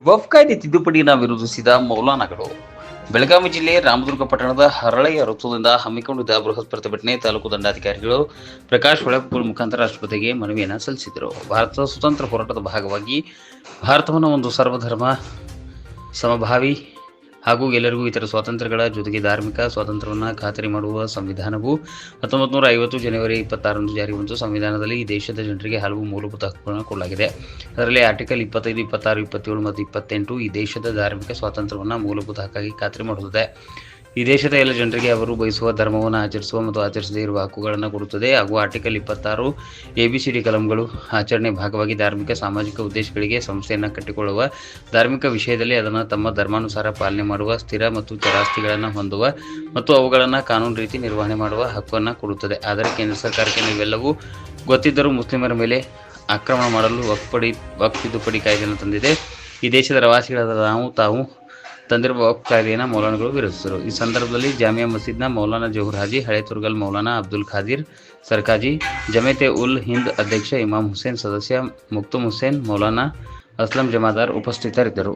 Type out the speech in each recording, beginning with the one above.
ವಕ್ಫ್ ಕಾಯ್ದೆ ತಿದ್ದುಪಡಿಯನ್ನು ವಿರೋಧಿಸಿದ ಮೌಲಾನಾಗಳು ಬೆಳಗಾವಿ ಜಿಲ್ಲೆ ರಾಮದುರ್ಗ ಪಟ್ಟಣದ ಹರಳೆಯ ವೃತ್ತದಿಂದ ಹಮ್ಮಿಕೊಂಡಿದ್ದ ಬೃಹತ್ ಪ್ರತಿಭಟನೆ ತಾಲೂಕು ದಂಡಾಧಿಕಾರಿಗಳು ಪ್ರಕಾಶ್ ಹೊಳಪುರ್ ಮುಖಾಂತರ ರಾಷ್ಟ್ರಪತಿಗೆ ಮನವಿಯನ್ನು ಸಲ್ಲಿಸಿದರು. ಭಾರತದ ಸ್ವತಂತ್ರ ಹೋರಾಟದ ಭಾಗವಾಗಿ ಭಾರತವನ್ನು ಒಂದು ಸರ್ವಧರ್ಮ ಸಮಭಾವಿ ಹಾಗೂ ಎಲ್ಲರಿಗೂ ಇತರ ಸ್ವಾತಂತ್ರ್ಯಗಳ ಜೊತೆಗೆ ಧಾರ್ಮಿಕ ಸ್ವಾತಂತ್ರ್ಯವನ್ನು ಖಾತರಿ ಮಾಡುವ ಸಂವಿಧಾನವು 1950 ಜನವರಿ 26ರಂದು ಜಾರಿಗೆ ಬಂತು. ಸಂವಿಧಾನದಲ್ಲಿ ಈ ದೇಶದ ಜನರಿಗೆ ಹಲವು ಮೂಲಭೂತ ಹಕ್ಕುಗಳನ್ನು ಕೊಡಲಾಗಿದೆ. ಅದರಲ್ಲಿ ಆರ್ಟಿಕಲ್ 25, 26, 27 ಮತ್ತು 28 ಈ ದೇಶದ ಧಾರ್ಮಿಕ ಸ್ವಾತಂತ್ರ್ಯವನ್ನು ಮೂಲಭೂತ ಹಕ್ಕಾಗಿ ಖಾತರಿ ಮಾಡುತ್ತದೆ. ಈ ದೇಶದ ಎಲ್ಲ ಜನರಿಗೆ ಅವರು ಬಯಸುವ ಧರ್ಮವನ್ನು ಆಚರಿಸುವ ಮತ್ತು ಆಚರಿಸದೇ ಇರುವ ಹಕ್ಕುಗಳನ್ನು ಕೊಡುತ್ತದೆ. ಹಾಗೂ ಆರ್ಟಿಕಲ್ 26 ABCD ಕಲಂಗಳು ಆಚರಣೆ ಭಾಗವಾಗಿ ಧಾರ್ಮಿಕ ಸಾಮಾಜಿಕ ಉದ್ದೇಶಗಳಿಗೆ ಸಂಸ್ಥೆಯನ್ನು ಕಟ್ಟಿಕೊಳ್ಳುವ, ಧಾರ್ಮಿಕ ವಿಷಯದಲ್ಲಿ ಅದನ್ನು ತಮ್ಮ ಧರ್ಮಾನುಸಾರ ಪಾಲನೆ ಮಾಡುವ, ಸ್ಥಿರ ಮತ್ತು ಚರಾಸ್ತಿಗಳನ್ನು ಹೊಂದುವ ಮತ್ತು ಅವುಗಳನ್ನು ಕಾನೂನು ರೀತಿ ನಿರ್ವಹಣೆ ಮಾಡುವ ಹಕ್ಕನ್ನು ಕೊಡುತ್ತದೆ. ಆದರೆ ಕೇಂದ್ರ ಸರ್ಕಾರಕ್ಕೆ ನೀವೆಲ್ಲವೂ ಗೊತ್ತಿದ್ದರೂ ಮುಸ್ಲಿಮರ ಮೇಲೆ ಆಕ್ರಮಣ ಮಾಡಲು ವಕ್ಫ್ ತಿದ್ದುಪಡಿ ಕಾಯ್ದೆಯನ್ನು ತಂದಿದೆ. ಈ ದೇಶದ ಪ್ರವಾಸಿಗಳಾದ ತಾವು ತಂದಿರುವ ವಕ್ಫ್ ಕಾಯ್ದೆಯನ್ನು ಮೌಲಾನಾಗಳು ವಿರೋಧಿಸಿದರು. ಈ ಸಂದರ್ಭದಲ್ಲಿ ಜಾಮಿಯಾ ಮಸೀದ್ನ ಮೌಲಾನಾ ಜಹೂರ್ ಹಾಜಿ, ಹಳೆ ತುರ್ಗಲ್ ಮೌಲಾನಾ ಅಬ್ದುಲ್ ಖಾದಿರ್ ಸರ್ಕಾಜಿ, ಜಮೈತೆ ಉಲ್ ಹಿಂದ್ ಅಧ್ಯಕ್ಷ ಇಮಾಮ್ ಹುಸೇನ್, ಸದಸ್ಯ ಮುಕ್ತುಮ್ ಹುಸೇನ್, ಮೌಲಾನಾ ಅಸ್ಲಂ ಜಮಾದಾರ್ ಉಪಸ್ಥಿತರಿದ್ದರು.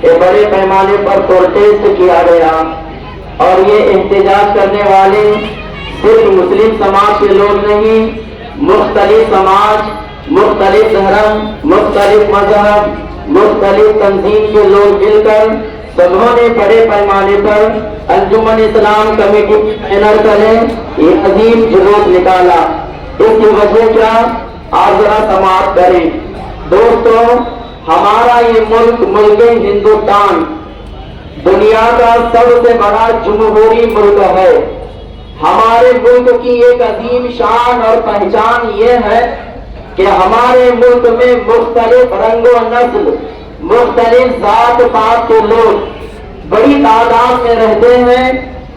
کہ بڑے پیمانے پر پروٹیسٹ کیا گیا اور یہ احتجاج کرنے والے صرف مسلم سماج کے لوگ نہیں، مختلف سماج، مختلف دھرم، مختلف مذہب، مختلف تنظیم کے لوگ مل کر سبھوں نے بڑے پیمانے پر انجمن اسلام کمیٹی کے بینر تلے یہ عظیم جلوس نکالا۔ اس کی وجہ کیا، آپ ذرا سماعت کریں۔ دوستو، ہمارا یہ ملک ہندوستان دنیا کا سب سے بڑا جمہوری ملک ہے۔ ہمارے ملک کی ایک عظیم شان اور پہچان یہ ہے کہ ہمارے ملک میں مختلف رنگ و نسل، مختلف ذات پات کے لوگ بڑی تعداد میں رہتے ہیں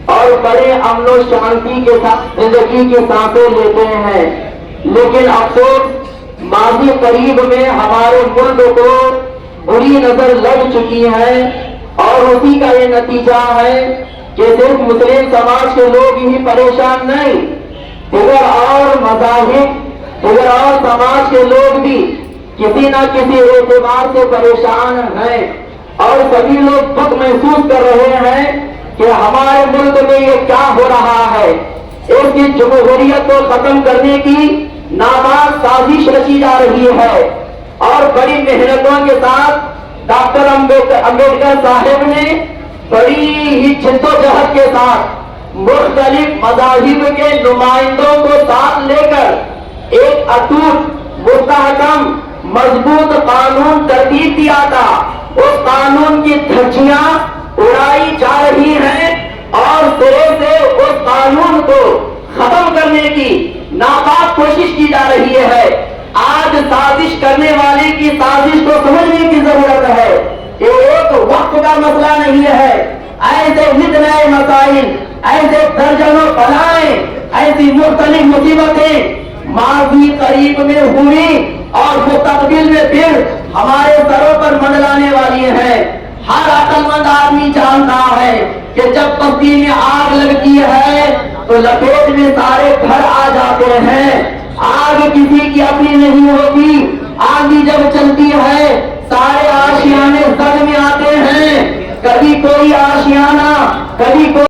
اور بڑے امن و شانتی کے ساتھ زندگی کی سانسیں لیتے ہیں۔ لیکن افسوس، ماضی قریب میں ہمارے ملک کو بری نظر لگ چکی ہے اور اسی کا یہ نتیجہ ہے کہ صرف مسلم سماج کے لوگ ہی پریشان نہیں، دیگر اور مذاہب، دیگر اور سماج کے لوگ بھی کسی نہ کسی اعتبار سے پریشان ہیں اور سبھی لوگ دکھ محسوس کر رہے ہیں کہ ہمارے ملک میں یہ کیا ہو رہا ہے۔ اس کی جمہوریت کو ختم کرنے کی نامعلوم سازش رچی جا رہی ہے اور بڑی محنتوں کے ساتھ ڈاکٹر امبیڈکر صاحب نے بڑی ہی جدوجہد کے ساتھ مختلف مذاہب کے نمائندوں کو ساتھ لے کر ایک اٹوٹ، مستحکم، مضبوط قانون ترتیب دیا تھا۔ اس قانون کی دھجیاں اڑائی جا رہی ہیں اور سرے سے اس قانون کو ختم کرنے کی ناپاک کوشش کی جا رہی ہے۔ آج سازش کرنے والے کی سازش کو سمجھنے کی ضرورت ہے۔ یہ ایک وقت کا مسئلہ نہیں ہے۔ ایسے نت نئے مسائل، ایسے درجنوں بلائیں، ایسی مختلف مصیبتیں ماضی قریب میں ہوئی اور مستقبل میں پھر ہمارے سروں پر منڈلانے والی ہیں۔ ہر عقل مند آدمی جانتا ہے کہ جب بستی میں آگ لگتی ہے تو لپیٹ میں سارے گھر آ جاتے ہیں۔ آگ کسی کی اپنی نہیں ہوتی، آگ جب چلتی ہے سارے آشیانے زد میں آتے ہیں۔ کبھی کوئی آشیانہ، کبھی کوئی